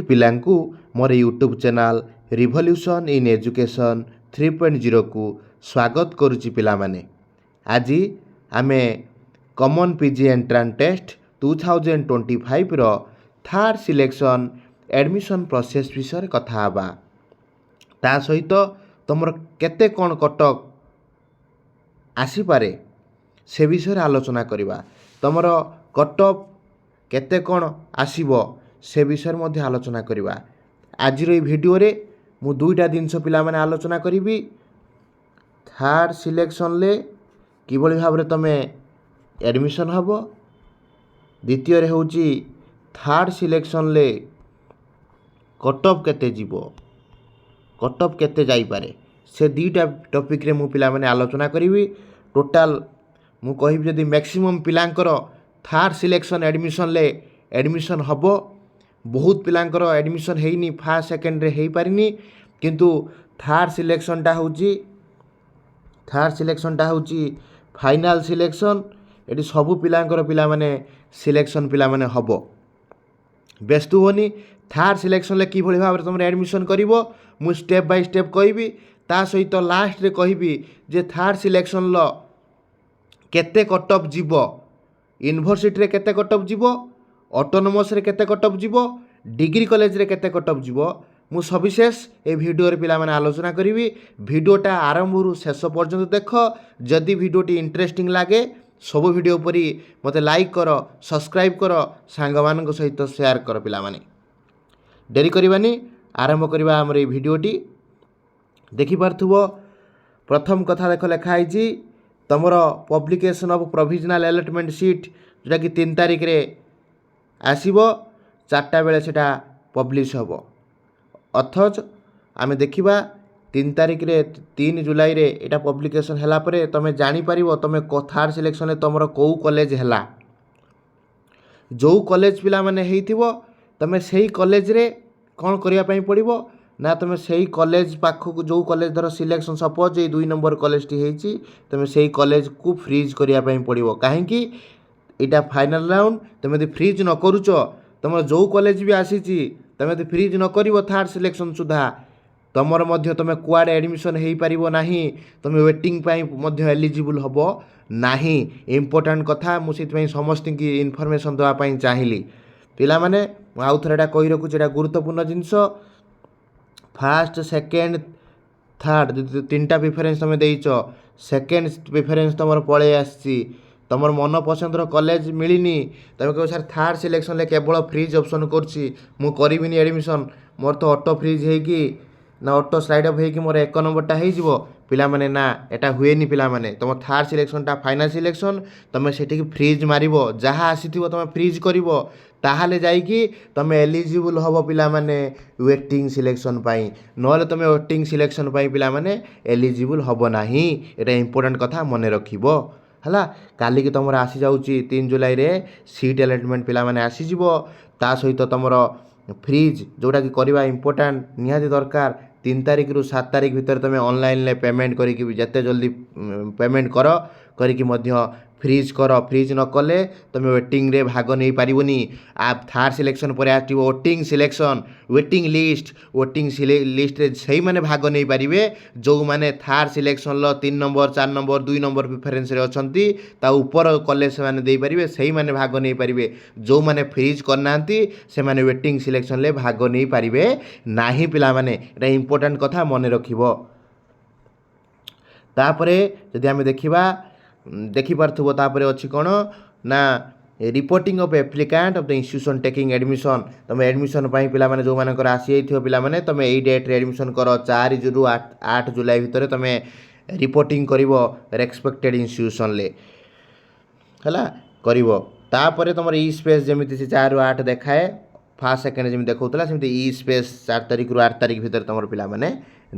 ପିଲାଙ୍କୁ ମୋର YouTube channel revolution in education 3.0 କୁ ସ୍ୱାଗତ କରୁଛି ପିଲାମାନେ। ଆଜି ଆମେ କମନ୍ ପିଜି ଏଣ୍ଟ୍ରାନ୍ସ ଟେଷ୍ଟ 2025ର ଥାର୍ଡ଼ ସିଲେକ୍ସନ୍ ଆଡ଼ମିସନ୍ ପ୍ରୋସେସ୍ ବିଷୟରେ କଥା ହେବା। ତା ସହିତ ତୁମର କେତେ କ'ଣ କଟଅଫ୍ ଆସିପାରେ ସେ ବିଷୟରେ ଆଲୋଚନା କରିବା। ତୁମର କଟଅଫ୍ କେତେ କ'ଣ ଆସିବ ସେ ବିଷୟରେ ମଧ୍ୟ ଆଲୋଚନା କରିବା। ଆଜିର ଏହି ଭିଡ଼ିଓରେ ମୁଁ ଦୁଇଟା ଜିନିଷ ପିଲାମାନେ ଆଲୋଚନା କରିବି। ଥାର୍ଡ଼ ସିଲେକ୍ସନ୍ରେ କିଭଳି ଭାବରେ ତୁମେ ଆଡ଼ମିସନ୍ ହେବ, ଦ୍ୱିତୀୟରେ ହେଉଛି ଥାର୍ଡ଼ ସିଲେକ୍ସନ୍ରେ କଟଅଫ୍ କେତେ ଯିବ, କଟଅଫ୍ କେତେ ଯାଇପାରେ, ସେ ଦୁଇଟା ଟପିକ୍ରେ ମୁଁ ପିଲାମାନେ ଆଲୋଚନା କରିବି। ଟୋଟାଲ୍ ମୁଁ କହିବି ଯଦି ମ୍ୟାକ୍ସିମମ୍ ପିଲାଙ୍କର ଥାର୍ଡ଼ ସିଲେକ୍ସନ୍ ଆଡ଼ମିସନ୍ ହେବ। ବହୁତ ପିଲାଙ୍କର ଆଡ଼ମିସନ୍ ହେଇନି, ଫାର୍ଷ୍ଟ ସେକେଣ୍ଡରେ ହେଇପାରିନି, କିନ୍ତୁ ଥାର୍ଡ଼ ସିଲେକ୍ସନ୍ଟା ହେଉଛି ଫାଇନାଲ୍ ସିଲେକ୍ସନ୍। ଏଠି ସବୁ ପିଲାଙ୍କର ସିଲେକ୍ସନ୍ ପିଲାମାନେ ହେବ। ବ୍ୟସ୍ତ ହୁଅନି। ଥାର୍ଡ଼ ସିଲେକ୍ସନ୍ରେ କିଭଳି ଭାବରେ ତୁମର ଆଡ଼ମିସନ୍ କରିବ ମୁଁ ଷ୍ଟେପ୍ ବାଇ ଷ୍ଟେପ୍ କହିବି। ତା ସହିତ ଲାଷ୍ଟରେ କହିବି ଯେ ଥାର୍ଡ଼ ସିଲେକ୍ସନ୍ର କେତେ କଟଅଫ୍ ଯିବ, ୟୁନିଭର୍ସିଟିରେ କେତେ କଟଅଫ୍ ଯିବ, ଅଟୋନମସ୍ରେ କେତେ କଟଅଫ୍ ଯିବ, ଡିଗ୍ରୀ କଲେଜରେ କେତେ କଟଅଫ୍ ଯିବ, ମୁଁ ସବିଶେଷ ଏ ଭିଡ଼ିଓରେ ପିଲାମାନେ ଆଲୋଚନା କରିବି। ଭିଡ଼ିଓଟା ଆରମ୍ଭରୁ ଶେଷ ପର୍ଯ୍ୟନ୍ତ ଦେଖ। ଯଦି ଭିଡ଼ିଓଟି ଇଣ୍ଟରେଷ୍ଟିଂ ଲାଗେ ସବୁ ଭିଡ଼ିଓ ପରି ମୋତେ ଲାଇକ୍ କର, ସବସ୍କ୍ରାଇବ୍ କର, ସାଙ୍ଗମାନଙ୍କ ସହିତ ସେୟାର କର। ପିଲାମାନେ ଡେରି କରିବାନି, ଆରମ୍ଭ କରିବା ଆମର এই ଭିଡ଼ିଓଟି। ଦେଖିପାରୁଥିବ ପ୍ରଥମ କଥା ଦେଖ ଲେଖା ହେଇଛି ତୁମର publication of provisional allotment seat, ଯେଉଁଟାକି 3 ତାରିଖରେ ଆସିବ, 4ଟା ବେଳେ ସେଟା ପବ୍ଲିଶ ହେବ। ଅଥଚ ଆମେ ଦେଖିବା 3 ତାରିଖରେ 3 ଜୁଲାଇରେ ଏଇଟା ପବ୍ଲିକେସନ୍ ହେଲା ପରେ ତୁମେ ଜାଣିପାରିବ ତୁମେ ଥାର୍ଡ଼ ସିଲେକ୍ସନ୍ରେ ତୁମର କେଉଁ କଲେଜ ହେଲା। ଯେଉଁ କଲେଜ ପିଲାମାନେ ହେଇଥିବ ତୁମେ ସେଇ କଲେଜରେ କ'ଣ କରିବା ପାଇଁ ପଡ଼ିବ ନା, ତୁମେ ସେଇ କଲେଜ ପାଖକୁ, ଯେଉଁ କଲେଜ ଧର ସିଲେକ୍ସନ୍ ସପୋଜ୍ ଏଇ 2 ନମ୍ବର କଲେଜଟି ହେଇଛି, ତୁମେ ସେଇ କଲେଜକୁ ଫ୍ରିଜ୍ କରିବା ପାଇଁ ପଡ଼ିବ। କାହିଁକି? ଏଇଟା ଫାଇନାଲ୍ ରାଉଣ୍ଡ। ତୁମେ ଯଦି ଫ୍ରିଜ୍ ନ କରୁଛ, ତୁମର ଯେଉଁ କଲେଜ ବି ଆସିଛି ତୁମେ ଯଦି ଫ୍ରିଜ୍ ନ କରିବ ଥାର୍ଡ଼ ସିଲେକ୍ସନ୍ ସୁଦ୍ଧା, ତୁମର ମଧ୍ୟ ତୁମେ କୁଆଡ଼େ ଆଡ଼ମିସନ୍ ହେଇପାରିବ ନାହିଁ, ତୁମେ ୱେଟିଂ ପାଇଁ ମଧ୍ୟ ଏଲିଜିବୁଲ୍ ହେବ ନାହିଁ। ଇମ୍ପୋର୍ଟାଣ୍ଟ କଥା, ମୁଁ ସେଥିପାଇଁ ସମସ୍ତଙ୍କୁ ଇନଫର୍ମେସନ୍ ଦେବା ପାଇଁ ଚାହିଁଲି। ପିଲାମାନେ ମୁଁ ଆଉ ଥରେ ଏଇଟା କହି ରଖୁଛି, ଏଇଟା ଗୁରୁତ୍ୱପୂର୍ଣ୍ଣ ଜିନିଷ। ଫାର୍ଷ୍ଟ, ସେକେଣ୍ଡ, ଥାର୍ଡ଼ ଯଦି 3ଟା ପ୍ରିଫରେନ୍ସ ତୁମେ ଦେଇଛ, ସେକେଣ୍ଡ ପ୍ରିଫରେନ୍ସ ତୁମର ପଳେଇ ଆସିଛି, ତୁମର ମନ ପସନ୍ଦର କଲେଜ ମିଳିନି, ତୁମେ କହିବ ସାର୍ ଥାର୍ଡ଼ ସିଲେକ୍ସନ୍ରେ କେବଳ ଫ୍ରିଜ୍ ଅପସନ୍ କରୁଛି, ମୁଁ କରିବିନି ଆଡ଼ମିସନ୍, ମୋର ତ ଅଟୋ ଫ୍ରିଜ୍ ହେଇକି ନା ଅଟୋ ସ୍ଲାଇଡ୍ ଅଫ୍ ହେଇକି ମୋର 1 ନମ୍ବରଟା ହେଇଯିବ। ପିଲାମାନେ ନା, ଏଟା ହୁଏନି। ପିଲାମାନେ ତୁମ ଥାର୍ଡ଼ ସିଲେକ୍ସନ୍ଟା ଫାଇନାଲ୍ ସିଲେକ୍ସନ୍, ତୁମେ ସେଠିକି ଫ୍ରିଜ୍ ମାରିବ, ଯାହା ଆସିଥିବ ତୁମେ ଫ୍ରିଜ୍ କରିବ, ତାହେଲେ ଯାଇକି ତୁମେ ଏଲିଜିବୁଲ୍ ହେବ ପିଲାମାନେ ୱେଟିଂ ସିଲେକ୍ସନ୍ ପାଇଁ। ନହେଲେ ତୁମେ ୱେଟିଂ ସିଲେକ୍ସନ୍ ପାଇଁ ପିଲାମାନେ ଏଲିଜିବୁଲ୍ ହେବ ନାହିଁ। ଏଇଟା ଇମ୍ପୋର୍ଟାଣ୍ଟ କଥା, ମନେ ରଖିବ ହେଲା। କାଲିକି ତୁମର ଆସିଯାଉଛି 3 ଜୁଲାଇରେ ସିଟ୍ ଆଲଟମେଣ୍ଟ ପିଲାମାନେ ଆସିଯିବ। ତା ସହିତ ତୁମର ଫ୍ରିଜ୍ ଯେଉଁଟାକି କରିବା ଇମ୍ପୋର୍ଟାଣ୍ଟ, ନିହାତି ଦରକାର। 3 ତାରିଖରୁ 7 ତାରିଖ ଭିତରେ ତୁମେ ଅନଲାଇନ୍ରେ ପେମେଣ୍ଟ କରିକି, ଯେତେ ଜଲ୍ଦି ପେମେଣ୍ଟ କରିକି ମଧ୍ୟ ଫ୍ରିଜ୍ କର। ଫ୍ରିଜ୍ ନ କଲେ ତୁମେ ୱେଟିଂରେ ଭାଗ ନେଇପାରିବନି। ଥାର୍ଡ଼ ସିଲେକ୍ସନ୍ ପରେ ଆସିବ waiting selection, waiting list. Waiting ଲିଷ୍ଟରେ ସେଇମାନେ ଭାଗ ନେଇପାରିବେ ଯେଉଁମାନେ ଥାର୍ଡ଼ ସିଲେକ୍ସନ୍ର 3 ନମ୍ବର, 4 ନମ୍ବର, 2 ନମ୍ବର ପ୍ରିଫରେନ୍ସରେ ଅଛନ୍ତି, ତା ଉପର କଲେଜ ସେମାନେ ଦେଇପାରିବେ, ସେଇମାନେ ଭାଗ ନେଇପାରିବେ। ଯେଉଁମାନେ ଫ୍ରିଜ୍ କରିନାହାନ୍ତି ସେମାନେ ୱେଟିଂ ସିଲେକ୍ସନ୍ରେ ଭାଗ ନେଇପାରିବେ ନାହିଁ। ପିଲାମାନେ ଏଇଟା ଇମ୍ପୋର୍ଟାଣ୍ଟ କଥା, ମନେ ରଖିବ। ତାପରେ ଯଦି ଆମେ ଦେଖିପାରୁଥିବ ତାପରେ ଅଛି କ'ଣ ନା, reporting of applicant of the institution taking admission. ତୁମେ ଆଡ଼ମିସନ୍ ପାଇଁ ପିଲାମାନେ ଯେଉଁମାନଙ୍କର ଆସିଯାଇଥିବ ପିଲାମାନେ, ତୁମେ ଏଇ ଡେଟ୍ରେ ଆଡ଼ମିସନ୍ କର। 4 ରୁ 8 ଜୁଲାଇ ଭିତରେ ତୁମେ ରିପୋର୍ଟିଂ କରିବ ରେସ୍ପେକ୍ଟେଡ଼୍ ଇନଷ୍ଟିଟ୍ୟୁସନ୍ରେ ହେଲା, କରିବ। ତାପରେ ତୁମର ଇ ସ୍ପେସ୍ ଯେମିତି ସେ 4 ରୁ 8 ଦେଖାଏ, ଫାର୍ଷ୍ଟ ସେକେଣ୍ଡ ଯେମିତି ଦେଖାଉଥିଲା, ସେମିତି ଇ ସ୍ପେସ୍ 4 ତାରିଖରୁ 8 ତାରିଖ ଭିତରେ ତୁମର ପିଲାମାନେ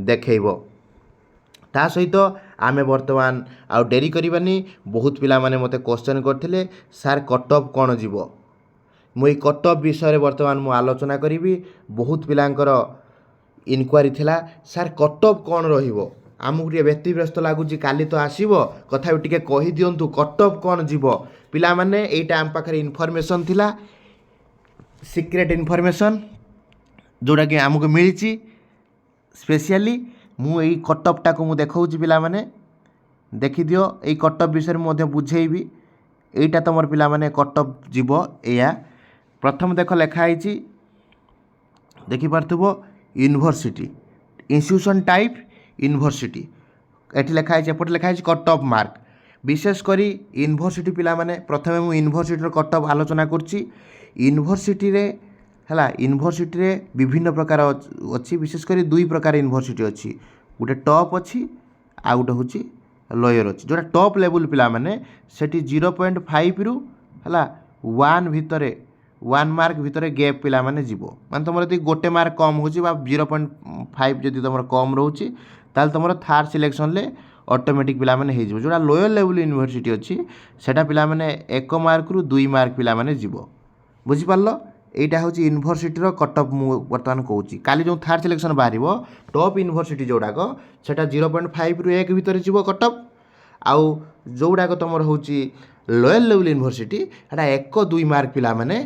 ଦେଖେଇବ। ତା ସହିତ ଆମେ ବର୍ତ୍ତମାନ ଆଉ ଡେରି କରିବାନି। ବହୁତ ପିଲାମାନେ ମୋତେ କ୍ୱେଶ୍ଚନ୍ କରିଥିଲେ, ସାର୍ କଟଅଫ୍ କ'ଣ ଯିବ। ମୁଁ ଏଇ କଟଅଫ୍ ବିଷୟରେ ବର୍ତ୍ତମାନ ମୁଁ ଆଲୋଚନା କରିବି। ବହୁତ ପିଲାଙ୍କର ଇନକ୍ୱାରି ଥିଲା, ସାର୍ କଟଅଫ୍ କ'ଣ ରହିବ। ଆମକୁ ଟିକେ ବ୍ୟତିବ୍ୟସ୍ତ ଲାଗୁଛି, କାଲି ତ ଆସିବ, ତଥାପି ଟିକେ କହିଦିଅନ୍ତୁ କଟଅଫ୍ କ'ଣ ଯିବ। ପିଲାମାନେ ଏଇଟା ଆମ ପାଖରେ ଇନଫର୍ମେସନ୍ ଥିଲା, ସିକ୍ରେଟ୍ ଇନଫର୍ମେସନ୍। जोटाकि आमको मिली स्पेशली मु एई कटअपटा को मु देखाऊँ पिलामाने देखिदियो एई कटअप विषय में बुझेबी एटा तुम पिला माने कटअप जीव या प्रथम देख लिखाई देखिपो यूनिवर्सिटी इंस्टीट्यूशन टाइप यूनिवर्सिटी एटी लिखाई एपटे लिखाई कटअप मार्क विशेषकर यूनिवर्सिटी पिला माने प्रथमे मु यूनिवर्सिटी कटअप आलोचना करछि यूनिवर्सिटी रे हला यूनिवर्सिटी रे विभिन्न प्रकार अच्छी विशेषकर दुई प्रकार यूनिवर्सिटी अच्छी गोटे टॉप अच्छी आ गोटे हूँ लोयर अच्छी जोटा टॉप लेवल पिला माने सेठी 0.5 रु हला 1 भितरे 1 मार्क भितरे गैप पिला माने जीवो माने तुम यदि गोटे मार्क कम हो 0.5 जदि तुम कम रोचे ताल तुम थर्ड सिलेक्शन ले ऑटोमेटिक पिला माने हे जीवो जोटा लोयर लेवल यूनिवर्सिटी अच्छी सेटा पिला माने 1 मार्क रु 2 मार्क पिला माने जीवो बुझी पारलो एटा हूँ यूनिवर्सिटी कटअप मु बर्तमान कहूँ काली जो थर्ड सिलेक्शन बाहर टॉप यूनिवर्सिटी जोड़ाक सेटा 0.5 रु 1 भितर जीव कटअप आउ जोड़ाक तुम हूँ लोयर लेवल यूनिवर्सिटी एटा 1-2 मार्क पिला माने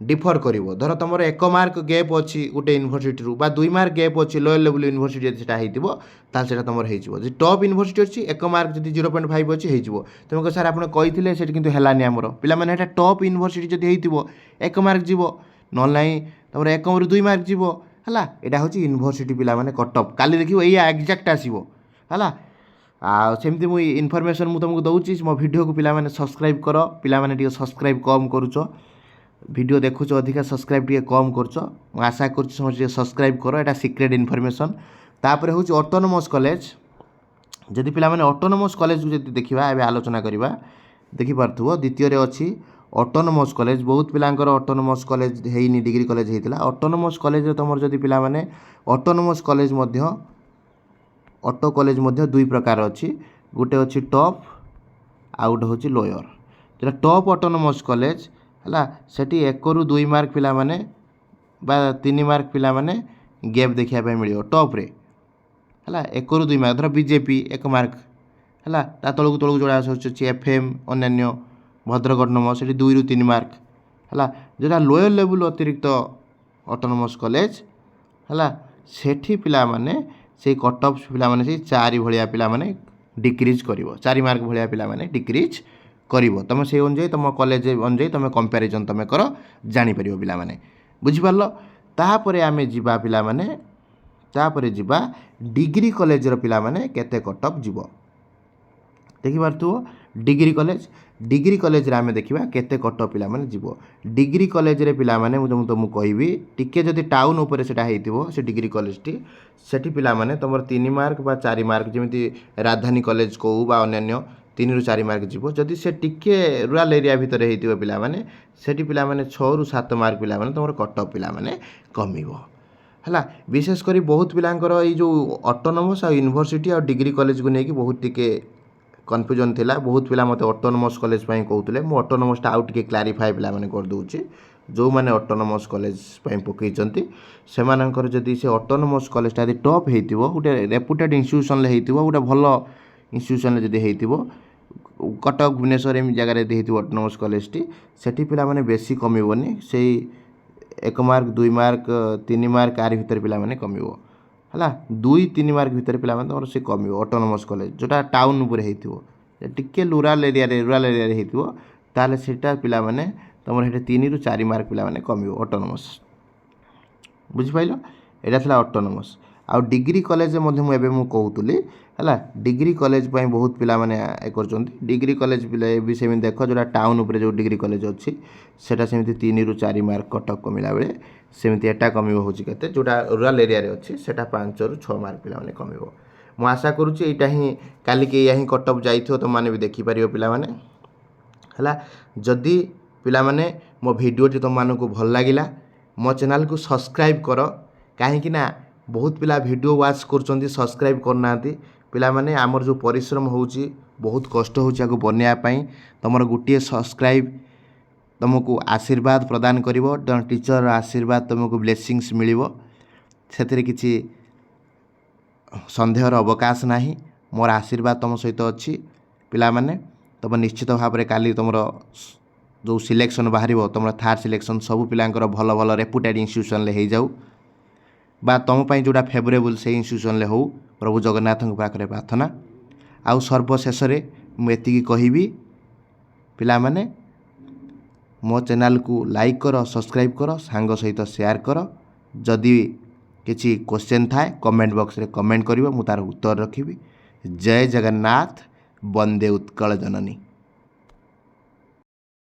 डिफर करिवो धर तुम 1 मार्क गैप अच्छी गोटे यूनिवर्सिटी रु बा 2 मार्क गैप अच्छी लोयर लेवल यूनिवर्सिटी जब सेटा हेतिबो ताल सेटा तुम हेजिवो जे टॉप यूनिवर्सिटी अच्छी 1 मार्क जदि 0.5 अच्छी हेजिवो तुमको सर आपन कहिथिले सेट किंतु हेलानी हमरो पिला माने एटा टॉप यूनिवर्सिटी जदि हेतिबो 1 मार्क जीवो नल नहीं तुम 1 रु 2 मार्क जीवो हला एटा हूँ यूनिवर्सिटी पिला माने कटअप काली देखियो एया एग्जैक्ट आसीबो हला सेमती मुझे इनफर्मेशन मुझे तुमको दूसरी मो वीडियो को पिला माने सब्सक्राइब कर पिला माने टिके सब्सक्राइब कम करुच वीडियो देखुच अधिका सब्सक्राइब टिके कम करुच आशा कर समझ सब्सक्राइब कर एटा सीक्रेट इनफर्मेशन तापर हूँ ऑटोनोमस कॉलेज जदि पिला माने ऑटोनोमस कॉलेज को जदि देखिबा एबे आलोचना करिबा देखि पारथुबो द्वितीय रे अछि ऑटोनोमस कॉलेज बहुत पिलांकर ऑटोनोमस कॉलेज हेइनी डिग्री कॉलेज हेइतिला ऑटोनोमस कॉलेज रे तमर जदि पिला माने ऑटोनोमस कॉलेज मध्य ऑटो कॉलेज मध्य दुई प्रकार अछि गोटे अछि टॉप आ गोटे होछि लोयर जेटा टॉप ऑटोनोमस कॉलेज हला सेठी 1 रु 2 मार्क पिला माने बा 3 मार्क पिला माने गैप देखिया पे मिलियो टॉप रे हला 1 रु 2 मार्क धर बीजेपी 1 मार्क हला ता तळकु जोड़ा अछि एफएम अन्य भद्रक ऑटोनोमस सेठी 2 रु 3 मार्क हला जेटा लोयर लेवल अतिरिक्त ऑटोनोमस कॉलेज हला सेठी पिला माने से कटअप पिला माने से 4 भलिया पिला माने डिक्रीज करिवो 4 मार्क भलिया पिला माने डिक्रीज करिवो तमे से अनुଯାयी तुम कॉलेज अनुଯାयी तुम कंपैरिजन तुम कर जानि परिवो पिला माने बुझि पारलो तापरे आमे जिबा पिला माने तापरे जिबा डिग्री कॉलेज रो पिला माने केते कटअप जीवो देखि पारथुओ डिग्री कॉलेज रे आमे देखिबा केते कटअप पिला माने जीवो डिग्री कॉलेज रे पिला माने मु तुमको कहबी टिके जदि टाउन ऊपर सेटा हेतिबो से डिग्री कॉलेज टी सेठी पिला माने तमर 3 मार्क बा 4 मार्क जेमिति राजधानी कॉलेज को बा अन्य 3 रु 4 मार्क जीवो जदि से टिके रूरल एरिया भितर हेतिबो पिला माने सेठी पिला माने 6 रु 7 मार्क पिला माने तमर कटअप पिला माने कमिवो हला विशेष करी बहुत पिलांकर ई जो ऑटोनोमस आ यूनिवर्सिटी आ डिग्री कॉलेज को नेकी बहुत टिके कन्फ्यूजन थिला बहुत पिला मते ऑटोनोमस कॉलेज पई कहउतले मु ऑटोनोमस टा आउट के क्लैरिफाई पिला माने कर दूची जो माने ऑटोनोमस कॉलेज पई पकईचंती से मानकर जदी से ऑटोनोमस कॉलेज टा टॉप हेतिबो उटे रेपुटेड इंस्टीट्यूशन ले हेतिबो उटे भलो इंस्टीट्यूशन ले जदी हेतिबो कटक भुवनेश्वर एम जगह रे हेतिबो ऑटोनोमस कॉलेज टी सेठी पिला माने बेसी कमिवोनी सेही 1 मार्क 2 मार्क 3 मार्क आरि भितर पिला माने कमिवो हला 2-3 मार्क भितर पिला माने तमर से कमिवो ऑटोनोमस कॉलेज जोटा टाउन ऊपर हेतिबो टिके रूरल एरिया रे हेतिबो ताले सेटा पिला माने तमर हेटे 3 रु 4 मार्क पिला माने कमिवो ऑटोनोमस बुझि पाइलो एटा थला ऑटोनोमस आ डिग्री कॉलेज मध्ये मु एबे मु कहउतली हला डिग्री कॉलेज पई बहुत पिला माने ए करचंती डिग्री कॉलेज पिला भी सेमिन देखो जोटा टाउन ऊपर जो डिग्री कॉलेज अछि सेटा सेमिति 3 रु 4 मार्क कटक कमिला बेले सेमिति एटा कमिवो होची केते जोटा रूरल एरिया रे अछि सेटा 5 रु 6 मार्क पिला माने कमिवो मु आशा करूची एटा ही काली के यही कटअप जाइथो तो माने भी देखि परियो पिला माने हला जदी पिला माने मो वीडियो जे तुम मानको को भल लागिला मो चैनल को सब्सक्राइब करो काहे कि ना बहुत पिला वीडियो वाच करचंती सब्सक्राइब करनाती पिला माने आमर जो परिश्रम होउची बहुत कष्ट होउची आको बनिया पई तमर गुटिए सब्सक्राइब तुमको आशीर्वाद प्रदान करिवो टीचर आशीर्वाद तुमको ब्लेसिंग्स मिलिवो सेथिरे किछि संदेहर अवकाश नाही मोर आशीर्वाद तुम सहित अच्छी पिला माने तुम निश्चित भाव में काली तुम जो सिलेक्शन बाहर तुम थर्ड सिलेक्शन सब पिलांकर भल भल रेपुटेड इंस्टीट्यूशन ले हो जाऊ बा तुम जोटा फेवरेबल से इन्स्टिट्यूशन हो प्रभु जगन्नाथ पाखे प्रार्थना। आउ सर्वशेष मुझे कहबी पिला माने मो चैनल को लाइक कर सब्सक्राइब कर सांग सहित शेयर कर। जदि किसी क्वेश्चन थाए कमेंट बॉक्स रे कमेंट करिवो मु तार उत्तर रखिबी। जय जगन्नाथ, वंदे उत्कल जननी।